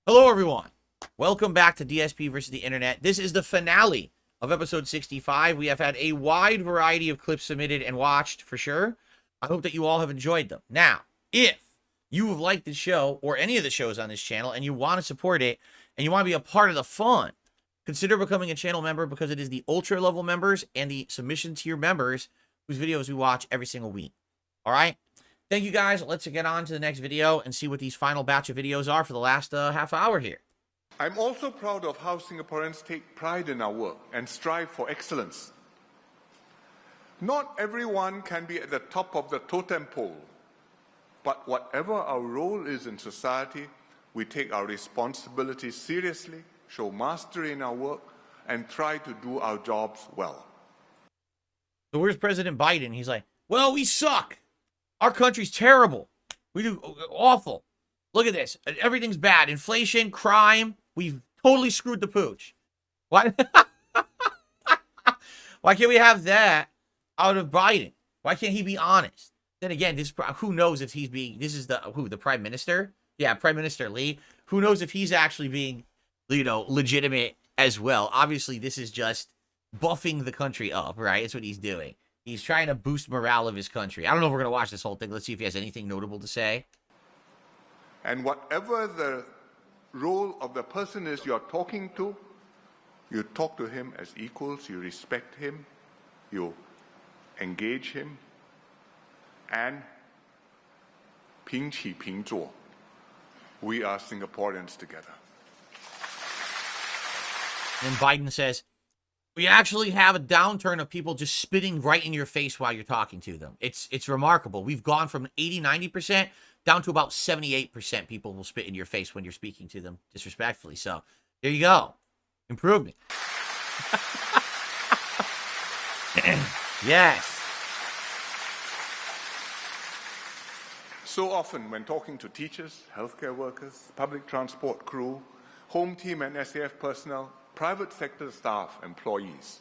Hello, everyone. Welcome back to DSP versus the Internet. This is the finale of episode 65. We have had a wide variety of clips submitted and watched for sure. I hope that you all have enjoyed them. Now, if you have liked the show or any of the shows on this channel and you want to support it and you want to be a part of the fun, consider becoming a channel member because it is the ultra level members and the submission tier members whose videos we watch every single week. All right? Thank you guys. Let's get on to the next video and see what these final batch of videos are for the last half hour here. I'm also proud of how Singaporeans take pride in our work and strive for excellence. Not everyone can be at the top of the totem pole, but whatever our role is in society, we take our responsibilities seriously, show mastery in our work, and try to do our jobs well. So where's President Biden? He's like, well, we suck. Our country's terrible. We do awful. Look at this. Everything's bad. Inflation, crime. We've totally screwed the pooch. Why? Why can't we have that out of Biden? Why can't he be honest? Then again, who knows if he's being, this is the Prime Minister? Yeah, Prime Minister Lee. Who knows if he's actually being, legitimate as well. Obviously, this is just buffing the country up, right? That's what he's doing. He's trying to boost morale of his country. I don't know if we're going to watch this whole thing. Let's see if he has anything notable to say. And whatever the role of the person is you're talking to, you talk to him as equals, you respect him, you engage him, and 平起平坐, we are Singaporeans together. And Biden says, we actually have a downturn of people just spitting right in your face while you're talking to them. It's remarkable. We've gone from 80-90% down to about 78% people will spit in your face when you're speaking to them disrespectfully. So there you go. Improvement. Yes. So often when talking to teachers, healthcare workers, public transport crew, home team and SAF personnel, private sector staff, employees,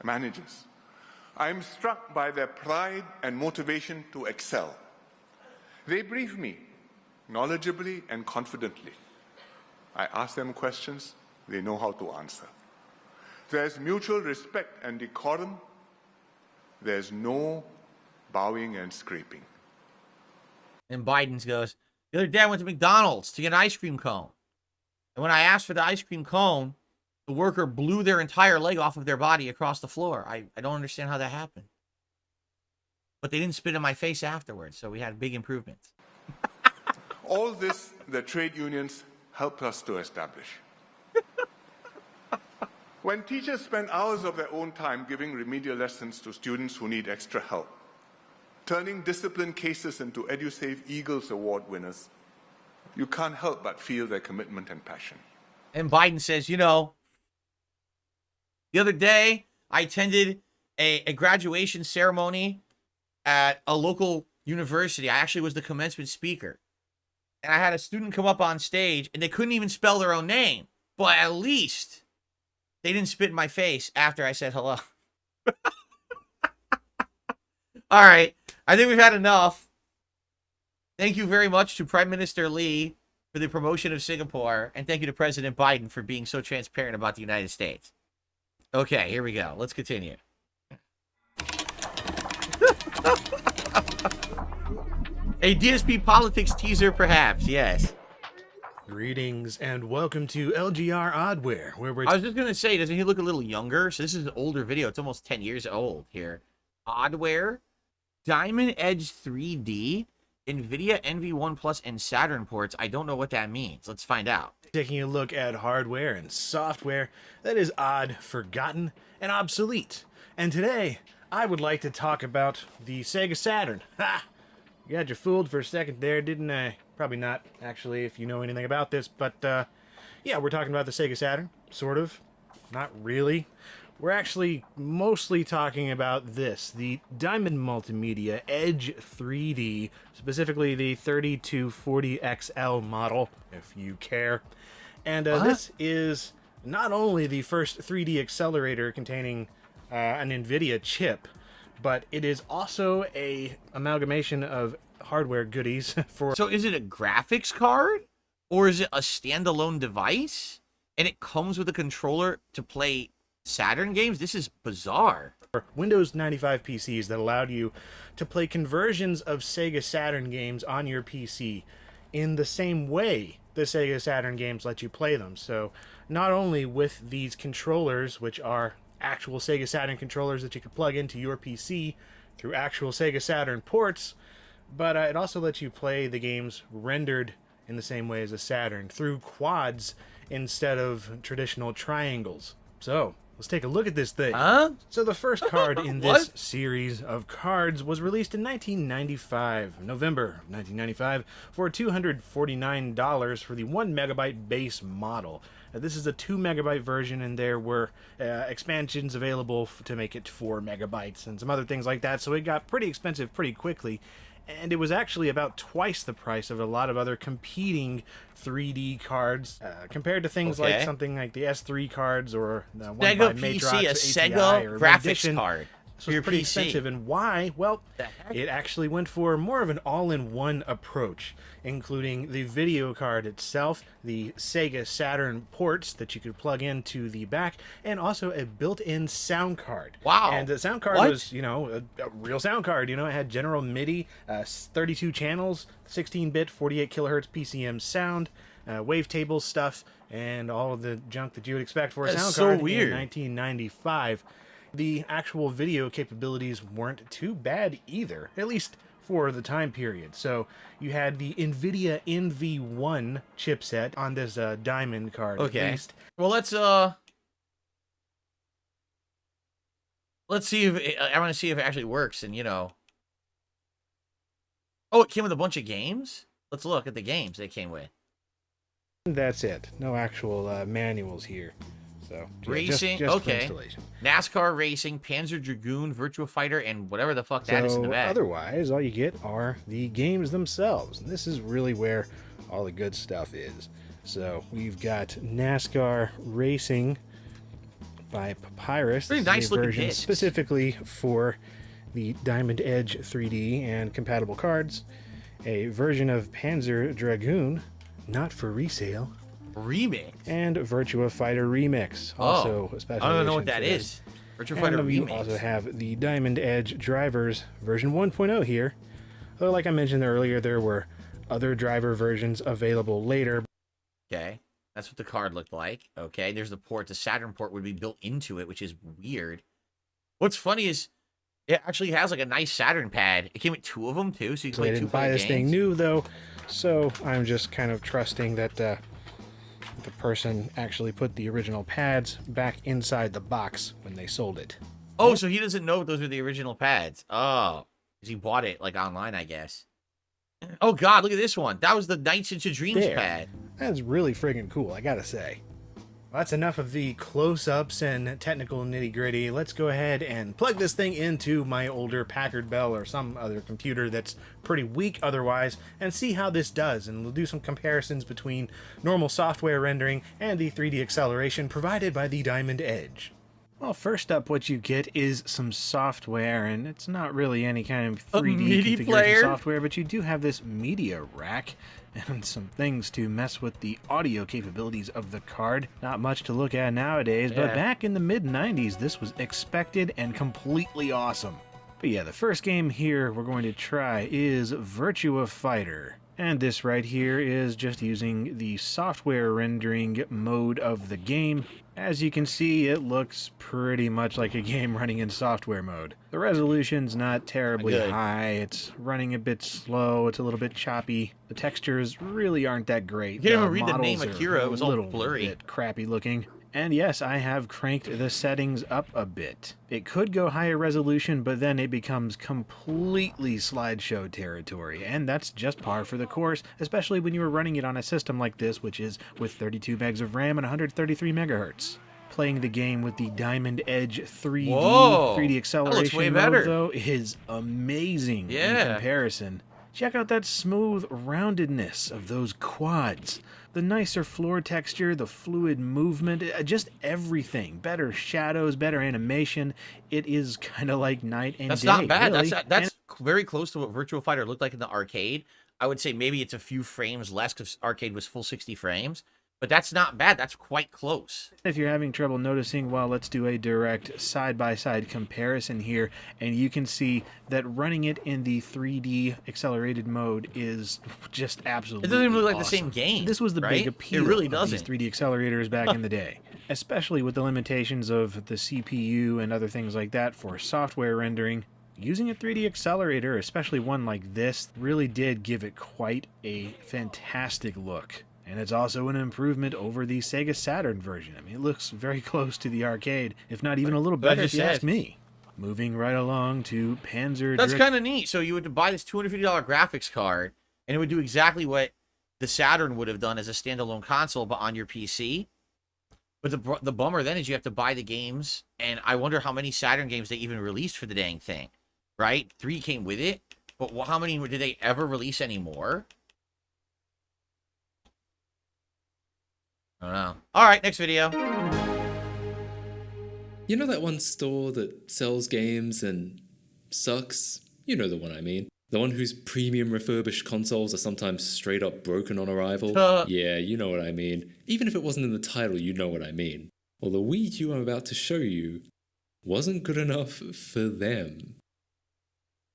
managers, I'm struck by their pride and motivation to excel. They brief me knowledgeably and confidently. I ask them questions, they know how to answer. There's mutual respect and decorum. There's no bowing and scraping. And Biden goes, the other day I went to McDonald's to get an ice cream cone. And when I asked for the ice cream cone, the worker blew their entire leg off of their body across the floor. I don't understand how that happened. But they didn't spit in my face afterwards, so we had big improvements. All this, the trade unions helped us to establish. When teachers spend hours of their own time giving remedial lessons to students who need extra help, turning discipline cases into EduSave Eagles Award winners, you can't help but feel their commitment and passion. And Biden says, the other day I attended a graduation ceremony at a local university. I actually was the commencement speaker. And I had a student come up on stage and they couldn't even spell their own name. But at least they didn't spit in my face after I said hello. All right. I think we've had enough. Thank you very much to Prime Minister Lee for the promotion of Singapore. And thank you to President Biden for being so transparent about the United States. Okay, here we go. Let's continue. A DSP politics teaser, perhaps. Yes. Greetings and welcome to LGR Oddware, where we're... I was just going to say, doesn't he look a little younger? So this is an older video. It's almost 10 years old here. Oddware, Diamond Edge 3D, NVIDIA NV1 Plus, and Saturn ports. I don't know what that means. Let's find out. taking a look at hardware and software that is odd, forgotten, and obsolete. And today, I would like to talk about the Sega Saturn. Ha! You got you fooled for a second there, didn't I? Probably not, actually, if you know anything about this, but, yeah, we're talking about the Sega Saturn. Sort of. Not really. We're actually mostly talking about this, the Diamond Multimedia Edge 3D, specifically the 3240XL model, if you care. And this is not only the first 3D accelerator containing an NVIDIA chip, but it is also a amalgamation of hardware goodies for... So is it a graphics card? Or is it a standalone device and it comes with a controller to play Saturn games? This is bizarre. Windows 95 PCs that allowed you to play conversions of Sega Saturn games on your PC in the same way the Sega Saturn games let you play them. So not only with these controllers, which are actual Sega Saturn controllers that you could plug into your PC through actual Sega Saturn ports, but it also lets you play the games rendered in the same way as a Saturn through quads instead of traditional triangles. So let's take a look at this thing. Huh? So the first card in this series of cards was released in 1995, November of 1995, for $249 for the 1 megabyte base model. This is a 2 megabyte version, and there were expansions available to make it 4 megabytes and some other things like that, so it got pretty expensive pretty quickly. And it was actually about twice the price of a lot of other competing 3D cards, compared to things like something like the S3 cards or the one by Sega Matrox, PC, a ATI, Sega or graphics Edition. card. This was pretty expensive, and why? Well, it actually went for more of an all-in-one approach, including the video card itself, the Sega Saturn ports that you could plug into the back, and also a built-in sound card. Wow. And the sound card was, you know, a real sound card. You know, it had general MIDI, 32 channels, 16-bit, 48 kilohertz PCM sound, wavetable stuff, and all of the junk that you would expect for a sound card in 1995. The actual video capabilities weren't too bad either, at least for the time period. So you had the NVIDIA NV1 chipset on this Diamond card. Okay. At least. Well, let's see if I want to see if it actually works. And you know, oh, it came with a bunch of games. Let's look at the games they came with. That's it. No actual manuals here. So yeah, racing, just okay. installation. NASCAR racing, Panzer Dragoon, Virtua Fighter, and whatever the fuck that is in the back. Otherwise, all you get are the games themselves, and this is really where all the good stuff is. So we've got NASCAR Racing by Papyrus. Pretty nice looking version discs. Specifically for the Diamond Edge 3D and compatible cards. A version of Panzer Dragoon, not for resale. Remix and Virtua Fighter Remix, also a special. I don't know what that is. Virtua Fighter Remix. We also have the Diamond Edge drivers version 1.0 here. Though, like I mentioned earlier, there were other driver versions available later. Okay, that's what the card looked like. Okay, there's the port. The Saturn port would be built into it, which is weird. What's funny is it actually has like a nice Saturn pad. It came with 2 of them too, so you can play 2 games. I didn't buy this thing new though, so I'm just kind of trusting that the person actually put the original pads back inside the box when they sold it. Oh, so he doesn't know those are the original pads. Oh, because he bought it like online, I guess. Oh God, look at this one. That was the Nights into Dreams pad. That's really friggin' cool, I gotta say. Well, that's enough of the close-ups and technical nitty-gritty. Let's go ahead and plug this thing into my older Packard Bell or some other computer that's pretty weak otherwise and see how this does. And we'll do some comparisons between normal software rendering and the 3D acceleration provided by the Diamond Edge. Well, first up, what you get is some software, and it's not really any kind of 3D configuration software, but you do have this media rack and some things to mess with the audio capabilities of the card. Not much to look at nowadays, but back in the mid-90s, this was expected and completely awesome. But yeah, the first game here we're going to try is Virtua Fighter. And this right here is just using the software rendering mode of the game. As you can see, it looks pretty much like a game running in software mode. The resolution's not terribly high, it's running a bit slow, it's a little bit choppy. The textures really aren't that great. You can't even read the name Akira, it was all blurry. A bit crappy looking. And yes, I have cranked the settings up a bit. It could go higher resolution, but then it becomes completely slideshow territory, and that's just par for the course, especially when you were running it on a system like this, which is with 32 megs of RAM and 133 megahertz. Playing the game with the Diamond Edge 3D acceleration mode, though, is amazing in comparison. Check out that smooth roundedness of those quads. The nicer floor texture, the fluid movement, just everything. Better shadows, better animation. It is kind of like night and day. That's not bad. Really. That's very close to what Virtua Fighter looked like in the arcade. I would say maybe it's a few frames less because arcade was full 60 frames, but that's not bad. That's quite close. If you're having trouble noticing, well, let's do a direct side-by-side comparison here, and you can see that running it in the 3D accelerated mode is just absolutely It doesn't even look like the awesome. same game. This was the right? big appeal It really of doesn't. these 3D accelerators back in the day, especially with the limitations of the CPU and other things like that for software rendering. Using a 3D accelerator, especially one like this, really did give it quite a fantastic look. And it's also an improvement over the Sega Saturn version. I mean, it looks very close to the arcade, if not even a little better if you ask me. Moving right along to Panzer... That's kind of neat. So you would buy this $250 graphics card, and it would do exactly what the Saturn would have done as a standalone console, but on your PC. But the bummer then is you have to buy the games, and I wonder how many Saturn games they even released for the dang thing, right? 3 came with it, but how many did they ever release anymore? I don't know. All right, next video. You know that one store that sells games and sucks? You know the one I mean. The one whose premium refurbished consoles are sometimes straight up broken on arrival? Yeah, you know what I mean. Even if it wasn't in the title, you know what I mean. Well, the Wii U I'm about to show you wasn't good enough for them.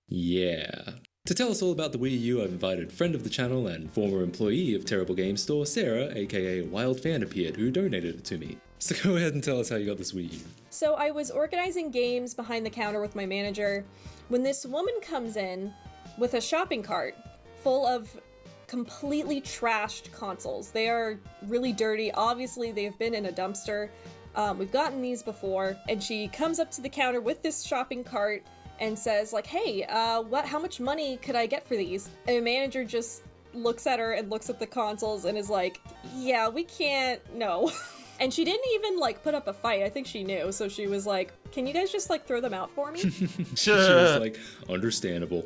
Yeah. To tell us all about the Wii U, I've invited friend of the channel and former employee of Terrible Game Store, Sarah, aka Wild Fan appeared, who donated it to me. So go ahead and tell us how you got this Wii U. So I was organizing games behind the counter with my manager when this woman comes in with a shopping cart full of completely trashed consoles. They are really dirty. Obviously, they've been in a dumpster. We've gotten these before. And she comes up to the counter with this shopping cart and says, like, hey, how much money could I get for these? And the manager just looks at her and looks at the consoles and is like, yeah, we can't, no. And she didn't even, like, put up a fight. I think she knew. So she was like, can you guys just, like, throw them out for me? She was like, understandable.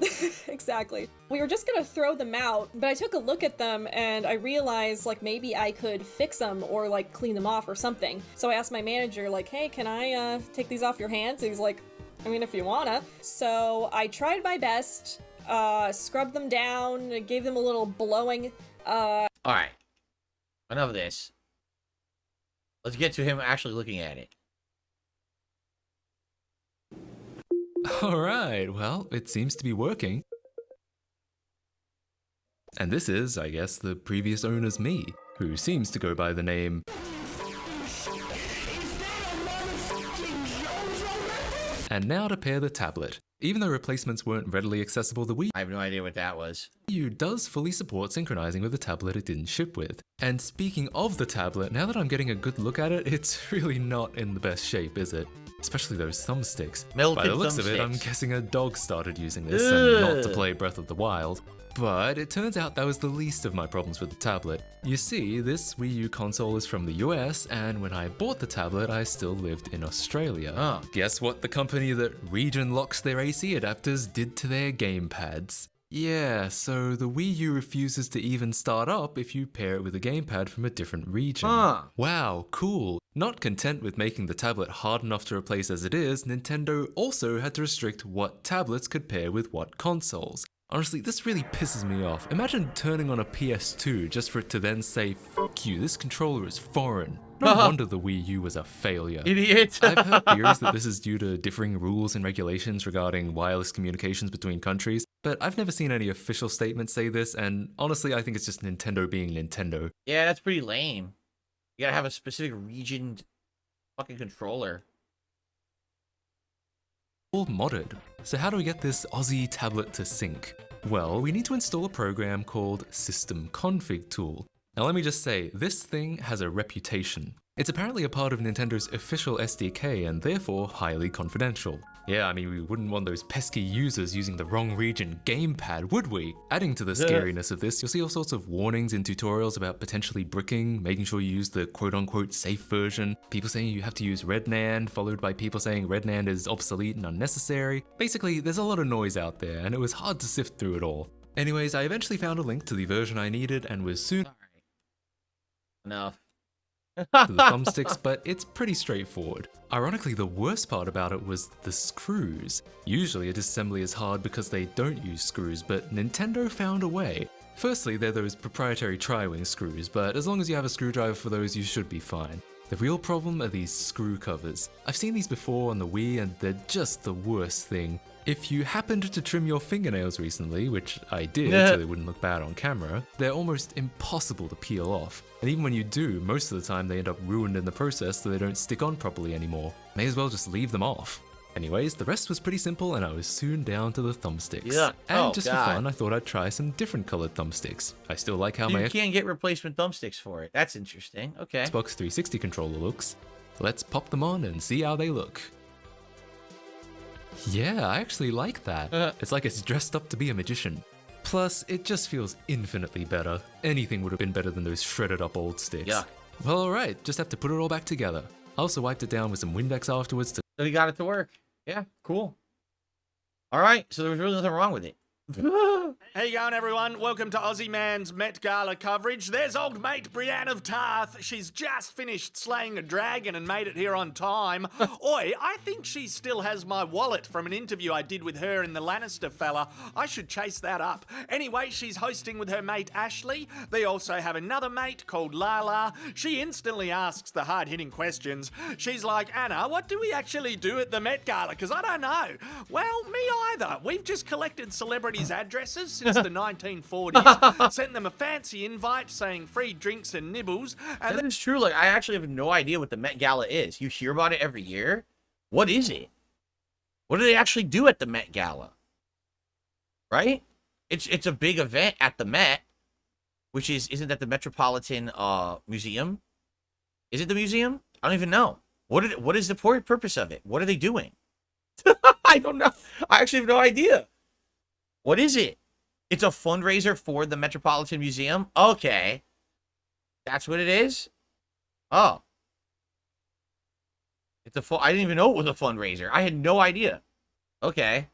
Exactly. We were just gonna throw them out, but I took a look at them and I realized, like, maybe I could fix them or, like, clean them off or something. So I asked my manager, like, hey, can I, take these off your hands? And he's like, I mean, if you wanna. So I tried my best, scrubbed them down, gave them a little blowing. All right. Enough of this. Let's get to him actually looking at it. Alright, well, it seems to be working. And this is, I guess, the previous owner's me, who seems to go by the name... And now to pair the tablet. Even though replacements weren't readily accessible, the Wii I have no idea what that was. U does fully support synchronizing with the tablet it didn't ship with. And speaking of the tablet, now that I'm getting a good look at it, it's really not in the best shape, is it? Especially those thumbsticks. Melted By the looks of it, I'm thumbsticks. guessing a dog started using this, and not to play Breath of the Wild. But it turns out that was the least of my problems with the tablet. You see, this Wii U console is from the US, and when I bought the tablet, I still lived in Australia. Oh. Guess what the company that region locks their AC adapters did to their gamepads? Yeah, so the Wii U refuses to even start up if you pair it with a gamepad from a different region. Huh. Wow, cool. Not content with making the tablet hard enough to replace as it is, Nintendo also had to restrict what tablets could pair with what consoles. Honestly, this really pisses me off. Imagine turning on a PS2 just for it to then say, "Fuck you, this controller is foreign." No wonder the Wii U was a failure. Idiot. I've heard theories that this is due to differing rules and regulations regarding wireless communications between countries, but I've never seen any official statements say this, and honestly, I think it's just Nintendo being Nintendo. Yeah, that's pretty lame. You gotta have a specific region fucking controller. All modded. So how do we get this Aussie tablet to sync? Well, we need to install a program called System Config Tool. Now let me just say, this thing has a reputation. It's apparently a part of Nintendo's official SDK and therefore highly confidential. Yeah, I mean, we wouldn't want those pesky users using the wrong region gamepad, would we? Adding to the scariness of this, you'll see all sorts of warnings in tutorials about potentially bricking, making sure you use the quote-unquote safe version, people saying you have to use RedNAND, followed by people saying RedNAND is obsolete and unnecessary. Basically, there's a lot of noise out there, and it was hard to sift through it all. Anyways, I eventually found a link to the version I needed and was soon Enough. to the thumbsticks, but it's pretty straightforward. Ironically, the worst part about it was the screws. Usually a disassembly is hard because they don't use screws, but Nintendo found a way. Firstly, they're those proprietary tri-wing screws, but as long as you have a screwdriver for those, you should be fine. The real problem are these screw covers. I've seen these before on the Wii and they're just the worst thing. If you happened to trim your fingernails recently, which I did so they wouldn't look bad on camera, they're almost impossible to peel off. And even when you do, most of the time they end up ruined in the process so they don't stick on properly anymore. May as well just leave them off. Anyways, the rest was pretty simple and I was soon down to the thumbsticks. Yeah. And just for fun, I thought I'd try some different colored thumbsticks. I still like how my You can't get replacement thumbsticks for it. That's interesting. Okay. Xbox 360 controller looks. Let's pop them on and see how they look. Yeah, I actually like that. It's like it's dressed up to be a magician. Plus, it just feels infinitely better. Anything would have been better than those shredded up old sticks. Yeah. Well, alright, just have to put it all back together. I also wiped it down with some Windex afterwards to... So you got it to work. Yeah, cool. All right, so there was really nothing wrong with it. How you going, everyone? Welcome to Aussie Man's Met Gala coverage. There's old mate Brienne of Tarth. She's just finished slaying a dragon and made it here on time. Oi, I think she still has my wallet from an interview I did with her and the Lannister fella. I should chase that up. Anyway, she's hosting with her mate Ashley. They also have another mate called Lala. She instantly asks the hard-hitting questions. She's like, Anna, what do we actually do at the Met Gala? Because I don't know. Well, me either. We've just collected celebrities' addresses since the 1940s, sent them a fancy invite saying free drinks and nibbles, and That is true. Like, I actually have no idea what the Met Gala is. You hear about it every year. What is it? What do they actually do at the Met Gala? Right? It's a big event at the Met, which isn't that the Metropolitan Museum? Is it the museum? I don't even know. What is the purpose of it? What are they doing? I don't know. I actually have no idea. What is it? It's a fundraiser for the Metropolitan Museum? Okay. That's what it is? Oh. I didn't even know it was a fundraiser. I had no idea. Okay.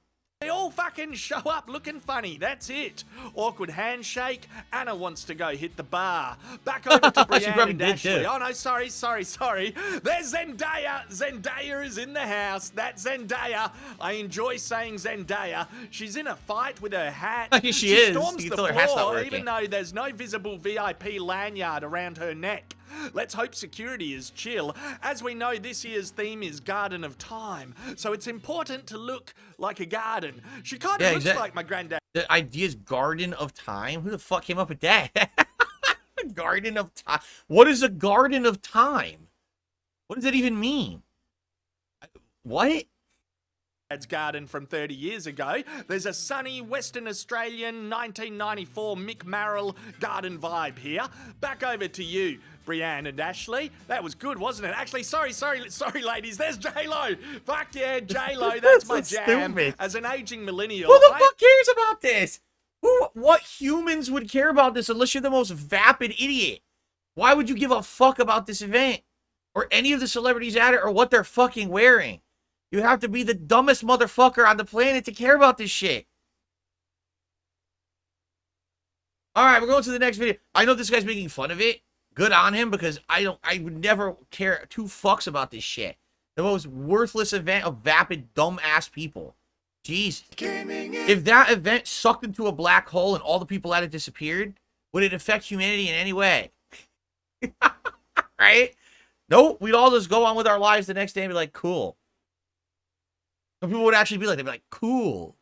they all fucking show up looking funny. That's it. Awkward handshake. Anna wants to go hit the bar. Back over to Brienne probably and did Ashley. too. Oh no, sorry. There's Zendaya. Zendaya is in the house. That's Zendaya. I enjoy saying Zendaya. She's in a fight with her hat. She is. Storms You the can tell her hat's not floor, working. even though there's no visible VIP lanyard around her neck. Let's hope security is chill. As we know, this year's theme is Garden of Time, so it's important to look like a garden. She kind of looks like my granddad. The idea is Garden of Time? Who the fuck came up with that? Garden of Time. What is a Garden of Time? What does that even mean? What? Garden from 30 years ago. There's a sunny Western Australian 1994 Mick Merrill garden vibe here. Back over to you, Brienne and Ashley. That was good, wasn't it? Actually, sorry, ladies. There's J-Lo. Fuck yeah, J-Lo. That's my so jam. stupid. As an aging millennial. Who the fuck cares about this? What humans would care about this unless you're the most vapid idiot? Why would you give a fuck about this event? Or any of the celebrities at it or what they're fucking wearing? You have to be the dumbest motherfucker on the planet to care about this shit. Alright, we're going to the next video. I know this guy's making fun of it. Good on him, because I would never care two fucks about this shit. The most worthless event of vapid, dumb-ass people. Jeez. If that event sucked into a black hole and all the people at it disappeared, would it affect humanity in any way? Right? Nope, we'd all just go on with our lives the next day and be like, cool. Some people would actually be like, they'd be like, cool.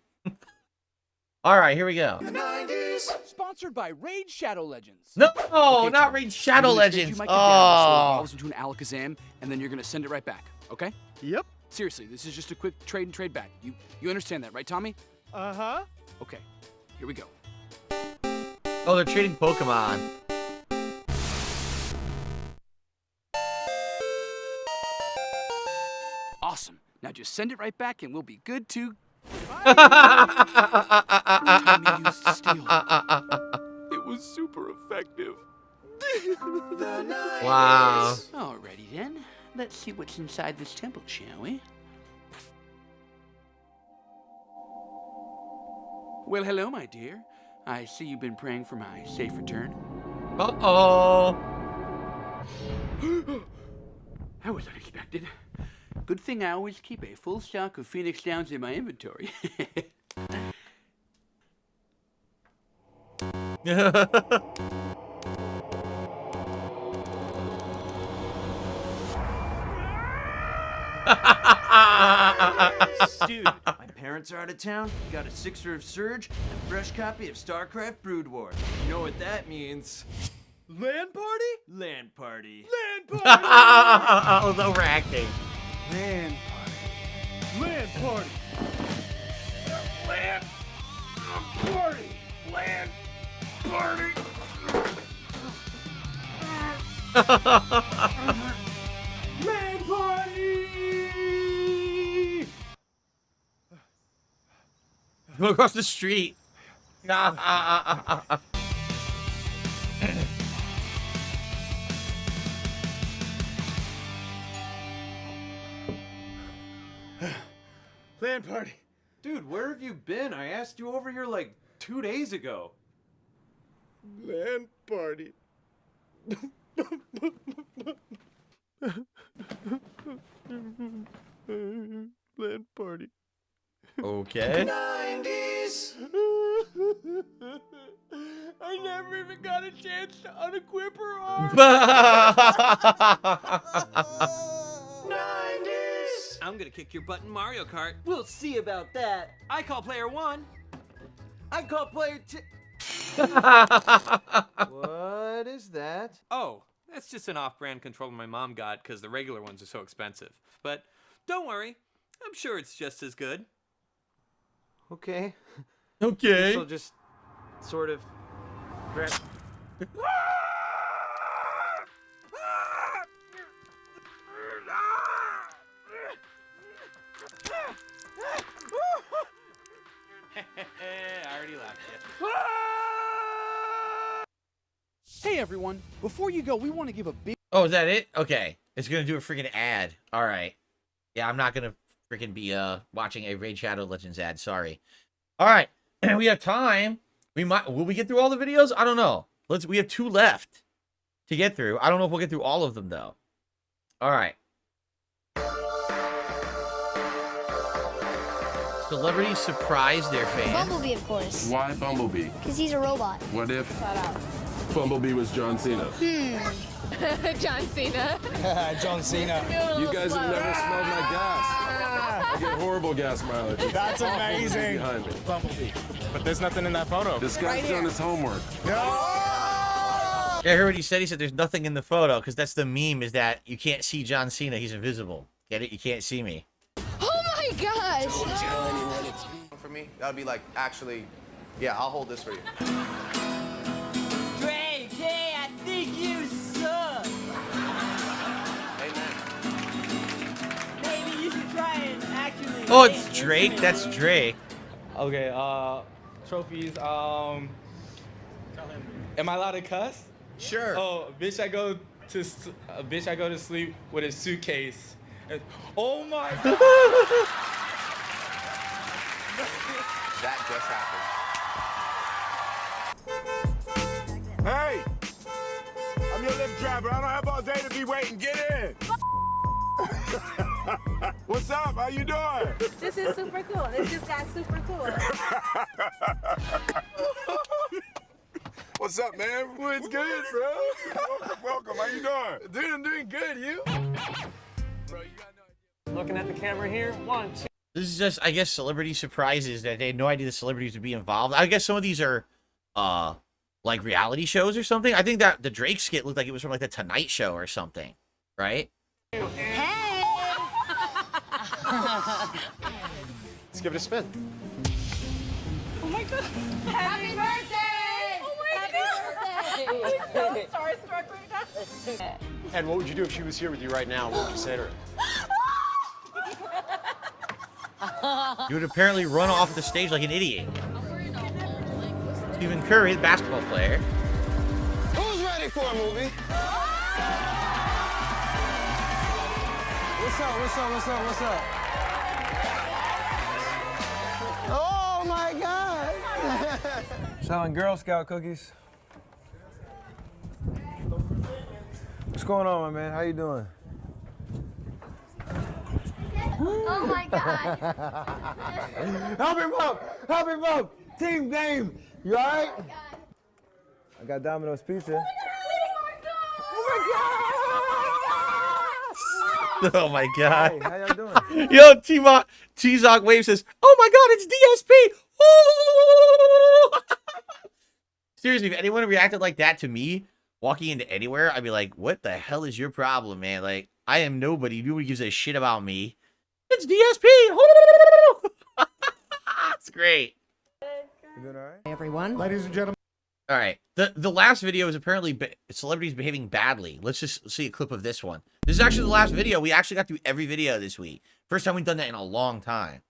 All right, here we go. The 90s. Sponsored by Raid Shadow Legends. No, Okay, not Tom, Raid Shadow I'm gonna trade Legends. You my kit down, so it Oh, evolves into an Alakazam, and then you're gonna send it right back. Okay? Yep. Seriously, this is just a quick trade and trade back. You understand that, right, Tommy? Uh-huh. Okay. Here we go. oh, they're trading Pokemon. Awesome. Now just send it right back, and we'll be good to. Wow. Tommy used steel. It was super effective. Alrighty then. Let's see what's inside this temple, shall we? Well, hello, my dear. I see you've been praying for my safe return. Uh-oh. That was unexpected. Good thing I always keep a full stock of Phoenix Downs in my inventory. Dude, my parents are out of town, got a sixer of Surge, and a fresh copy of StarCraft Brood War. You know what that means? Land party? Land party. Land party! Oh, the overacting. Land party. Land party. Land party. Land party. Land party. Go across the street. Land party. Dude, where have you been? I asked you over here like 2 days ago. Land party. Land party. Okay. 90s! I never even got a chance to unequip her arm. 90s! I'm gonna kick your butt in Mario Kart. We'll see about that. I call player 1. I call player 2. What is that? Oh, that's just an off-brand controller my mom got because the regular ones are so expensive. But don't worry, I'm sure it's just as good. Okay. Okay. So just sort of grab. I already laughed you. Hey everyone, before you go, we want to give a big Oh, is that it? Okay. It's gonna do a freaking ad. All right. Yeah, I'm not gonna freaking be watching a Raid Shadow Legends ad. Sorry. All right. We have time. Will we get through all the videos? I don't know. We have 2 left to get through. I don't know if we'll get through all of them though. All right. Celebrities surprise their fans. Bumblebee, of course. Why Bumblebee? Because he's a robot. What if Bumblebee was John Cena? John Cena. John Cena. You guys have never smelled my gas. I get horrible gas mileage. That's amazing. Behind me. Bumblebee. But there's nothing in that photo. This guy's done his homework. Yeah, I heard what he said. He said there's nothing in the photo because that's the meme is that you can't see John Cena. He's invisible. Get it? You can't see me. Oh my gosh! For me, that would be like, actually, yeah, I'll hold this for you. Drake, hey, I think you suck. Amen. Maybe you should try and actually. Oh, it's Drake. That's Drake. Okay, trophies, am I allowed to cuss? Sure. Oh, bitch, I go to sleep with a suitcase. Oh my god! That just happened. Hey! I'm your Lyft driver. I don't have all day to be waiting. Get in! What's up? How you doing? This is super cool. This just got super cool. What's up, man? Well, it's good, bro. Welcome. How you doing? Dude, I'm doing good. You? Bro, you got no idea. Looking at the camera here, 1, 2. This is just, I guess, celebrity surprises that they had no idea the celebrities would be involved. I guess some of these are, like reality shows or something. I think that the Drake skit looked like it was from like the Tonight Show or something, right? Hey! Let's give it a spin. Oh my god! Happy birthday! Oh my god! I'm so starstruck right now. And what would you do if she was here with you right now? What would you say to her? You would apparently run off the stage like an idiot. Stephen Curry, the basketball player. Who's ready for a movie? What's up? What's up? What's up? What's up? Oh my God! Selling Girl Scout cookies. What's going on, my man? How you doing? Oh my god! Help him up! Help him up! Team game! You alright? I got Domino's pizza. Oh my god. Hey, how y'all doing? Yo, T-Zog Wave says, oh my god, it's DSP! Ooh! Seriously, if anyone reacted like that to me walking into anywhere, I'd be like, what the hell is your problem, man? Like, I am nobody. Nobody gives a shit about me. It's DSP! It's great. You doing all right? Everyone. Ladies and gentlemen. All right. The last video is apparently celebrities behaving badly. Let's just see a clip of this one. This is actually the last video. We actually got through every video this week. First time we've done that in a long time.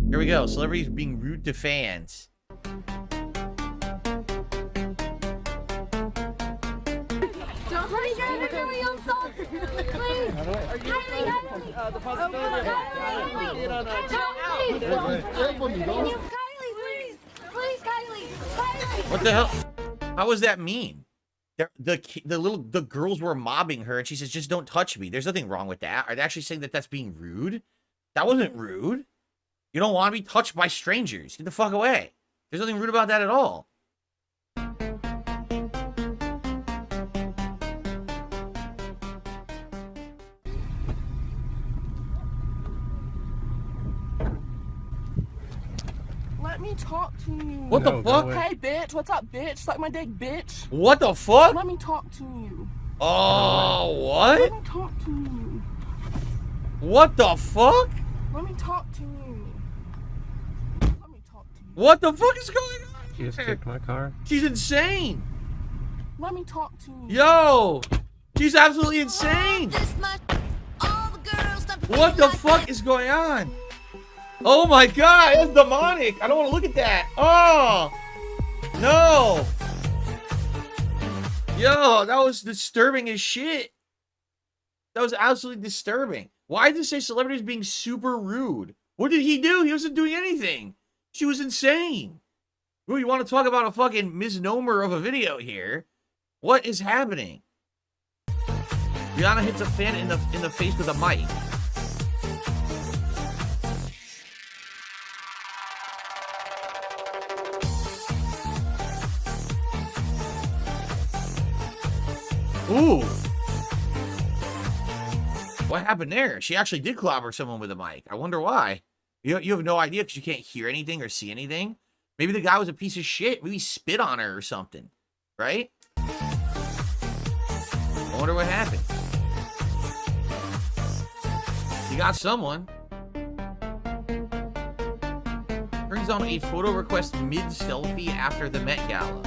Here we go. Celebrities being rude to fans. Don't hurry, you're really insulted. Please. The possibility Kylie, please. Please, Kylie. Kylie. What the hell? How was that mean? The girls were mobbing her, and she says, "Just don't touch me." There's nothing wrong with that. Are they actually saying that that's being rude? That wasn't rude. You don't want to be touched by strangers. Get the fuck away. There's nothing rude about that at all. Let me talk to you. What the fuck? Hey, bitch. What's up, bitch? Suck my dick, bitch. What the fuck? Let me talk to you. Oh, what? Let me talk to you. What the fuck? Let me talk to you. What the fuck is going on? You just kicked my car. She's insane. Let me talk to you. Yo, she's absolutely insane. What the fuck is going on? Oh my god, that's demonic. I don't want to look at that. Oh, no. Yo, that was disturbing as shit. That was absolutely disturbing. Why did it say celebrities being super rude? What did he do? He wasn't doing anything. She was insane. Ooh, you want to talk about a fucking misnomer of a video here? What is happening? Rihanna hits a fan in the face with a mic. Ooh. What happened there? She actually did clobber someone with a mic. I wonder why. You have no idea because you can't hear anything or see anything. Maybe the guy was a piece of shit. Maybe he spit on her or something. Right? I wonder what happened. You got someone. Brings on a photo request mid-selfie after the Met Gala.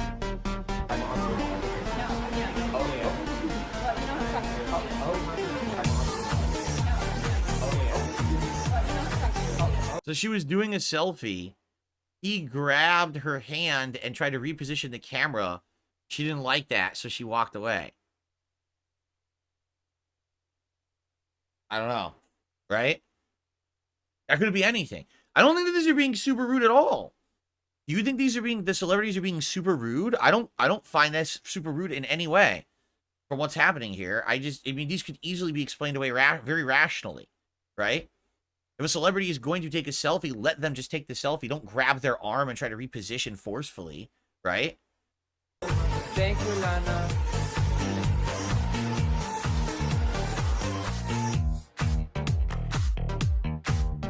So she was doing a selfie. He grabbed her hand and tried to reposition the camera. She didn't like that, so she walked away. I don't know. Right? That could be anything. I don't think that these are being super rude at all. Do you think the celebrities are being super rude? I don't find this super rude in any way from what's happening here. I mean, these could easily be explained away very rationally, right? If a celebrity is going to take a selfie, let them just take the selfie. Don't grab their arm and try to reposition forcefully, right? Thank you, Lana.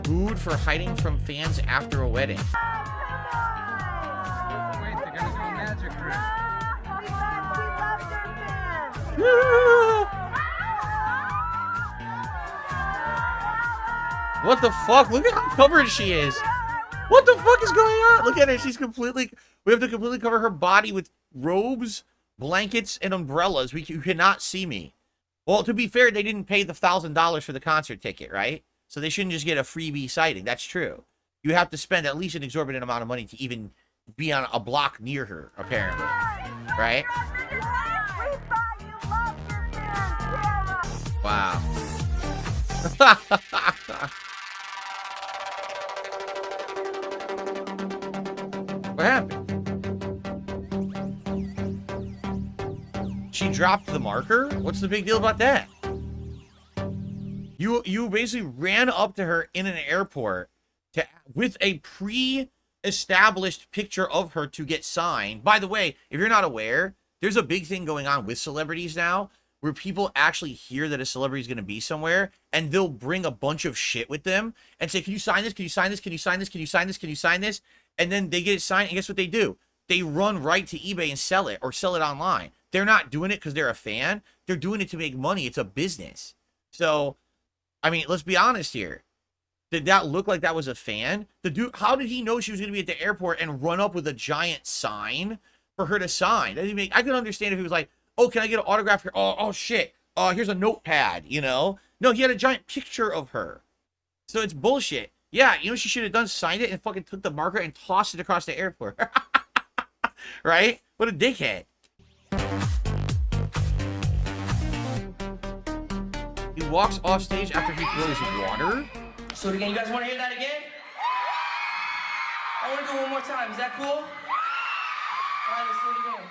Booed for hiding from fans after a wedding. Wait, they're gonna do a magic trick. What the fuck? Look at how covered she is. What the fuck is going on? Look at her. She's completely... We have to completely cover her body with robes, blankets, and umbrellas. You cannot see me. Well, to be fair, they didn't pay the $1,000 for the concert ticket, right? So they shouldn't just get a freebie sighting. That's true. You have to spend at least an exorbitant amount of money to even be on a block near her, apparently. Right? Wow. What happened? She dropped the marker? What's the big deal about that? You basically ran up to her in an airport with a established picture of her to get signed. By the way, if you're not aware, there's a big thing going on with celebrities now where people actually hear that a celebrity is going to be somewhere and they'll bring a bunch of shit with them and say, can you sign this? Can you sign this? Can you sign this? Can you sign this? Can you sign this? And then they get it signed, and guess what they do? They run right to eBay and sell it, or sell it online. They're not doing it because they're a fan. They're doing it to make money. It's a business. So, I mean, let's be honest here. Did that look like that was a fan? The dude, how did he know she was going to be at the airport and run up with a giant sign for her to sign? That didn't make, I could understand if he was like, oh, can I get an autograph here? Oh shit. Here's a notepad, you know? No, he had a giant picture of her. So it's bullshit. Yeah, you know what she should have done? Signed it and fucking took the marker and tossed it across the airport. Right? What a dickhead. He walks off stage after he throws water. So again, you guys want to hear that again? I want to do it one more time. Is that cool? All right, let's do it again.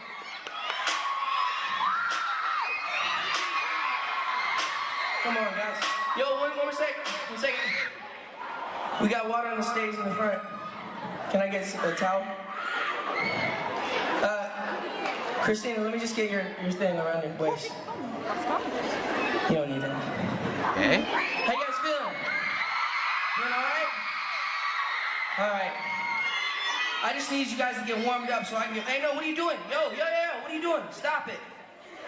Come on, guys. Yo, one more second. 1 second. We got water on the stage in the front. Can I get a towel? Christina, let me just get your thing around your waist. You don't need that. Okay. How you guys feeling? Feeling all right? All right. I just need you guys to get warmed up so I can get... Hey, no, what are you doing? Yo, what are you doing? Stop it.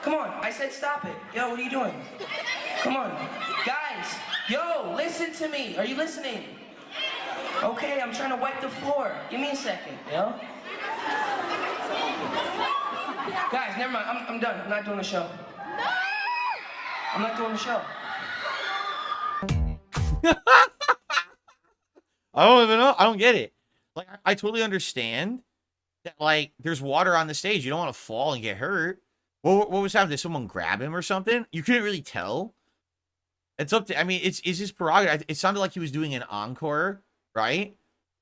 Come on, I said stop it. Yo, what are you doing? Come on. Guys, yo, listen to me. Are you listening? Okay, I'm trying to wipe the floor. Give me a second, yo. Guys, never mind. I'm done. I'm not doing the show. I'm not doing the show. I don't even know. I don't get it. Like, I totally understand that, like, there's water on the stage. You don't want to fall and get hurt. What was happening? Did someone grab him or something? You couldn't really tell. It's up to, I mean, it's his prerogative. It sounded like he was doing an encore, right?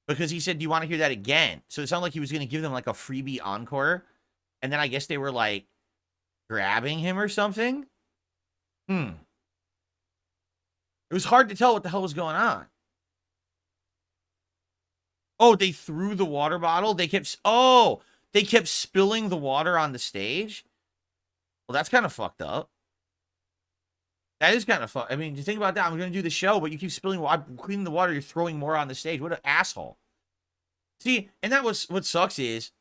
Because he said, do you want to hear that again? So it sounded like he was going to give them, like, a freebie encore. And then I guess they were, like, grabbing him or something. It was hard to tell what the hell was going on. Oh, they threw the water bottle? They kept spilling the water on the stage? Well, that's kind of fucked up. That is kind of fucked. I mean, you think about that. I'm going to do the show, but you keep spilling water, cleaning the water, you're throwing more on the stage. What an asshole. See, and that was what sucks is,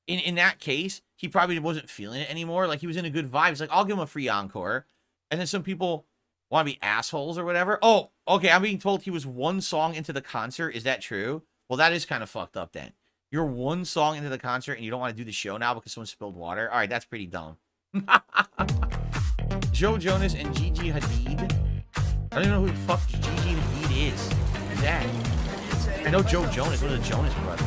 in that case, he probably wasn't feeling it anymore. Like, he was in a good vibe. He's like, I'll give him a free encore. And then some people want to be assholes or whatever. Oh, okay, I'm being told he was one song into the concert. Is that true? Well, that is kind of fucked up then. You're one song into the concert and you don't want to do the show now because someone spilled water? All right, that's pretty dumb. Joe Jonas and Gigi Hadid. I don't even know who the fuck Gigi Hadid is. Who's that? I know Joe Jonas. One of the Jonas Brothers.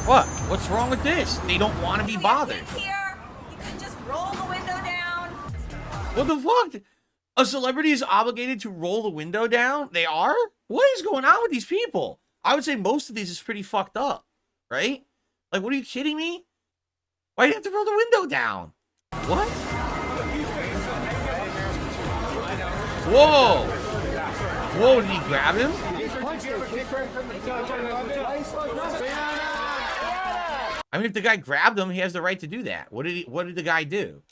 What? What's wrong with this? They don't want to be bothered. Here, you can just roll the window down. What the fuck? A celebrity is obligated to roll the window down? They are? What is going on with these people? I would say most of these is pretty fucked up, right? Like, what are you kidding me? Why do you have to roll the window down? What? Whoa! Whoa, did he grab him? I mean, if the guy grabbed him, he has the right to do that. What did the guy do?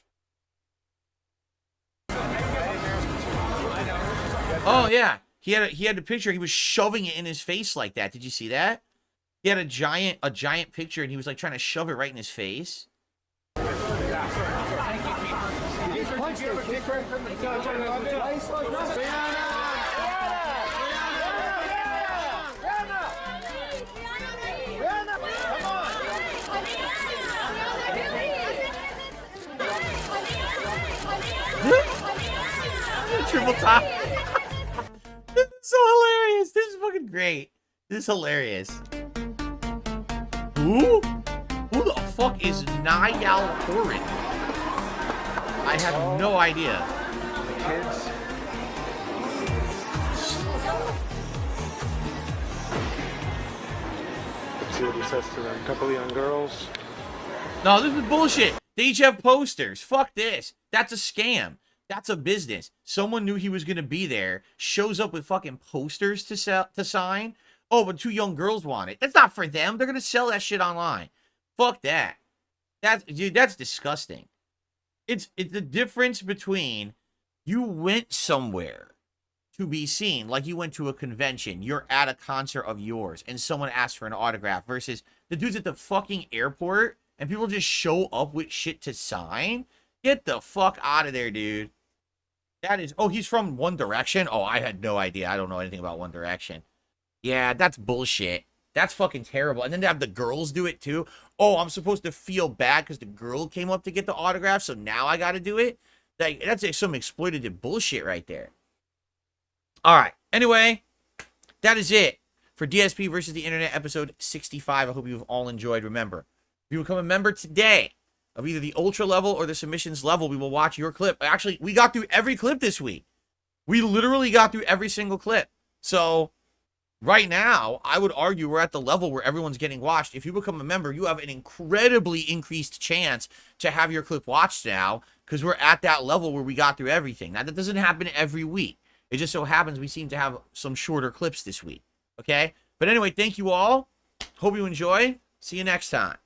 Oh yeah, he had a picture. He was shoving it in his face like that. Did you see that? He had a giant picture, and he was like trying to shove it right in his face. Triple top. This is so hilarious. This is fucking great. This is hilarious. Who the fuck is Niall Horan? I have no idea. Kids. see what he says to them. A couple of young girls. No, this is bullshit. They each have posters. Fuck this. That's a scam. That's a business. Someone knew he was going to be there, shows up with fucking posters to sign. Oh, but 2 young girls want it. That's not for them. They're going to sell that shit online. Fuck that. Dude, that's disgusting. It's the difference between you went somewhere to be seen, like you went to a convention, you're at a concert of yours, and someone asked for an autograph, versus the dudes at the fucking airport, and people just show up with shit to sign. Get the fuck out of there, dude. That is... Oh, he's from One Direction? Oh, I had no idea. I don't know anything about One Direction. Yeah, that's bullshit. That's fucking terrible. And then to have the girls do it, too. Oh, I'm supposed to feel bad because the girl came up to get the autograph, so now I got to do it? Like, that's like some exploitative bullshit right there. All right. Anyway, that is it for DSP versus the Internet episode 65. I hope you've all enjoyed. Remember, if you become a member today of either the Ultra level or the Submissions level, we will watch your clip. Actually, we got through every clip this week. We literally got through every single clip. So... right now, I would argue we're at the level where everyone's getting watched. If you become a member, you have an incredibly increased chance to have your clip watched now, because we're at that level where we got through everything. Now, that doesn't happen every week. It just so happens we seem to have some shorter clips this week. Okay? But anyway, thank you all. Hope you enjoy. See you next time.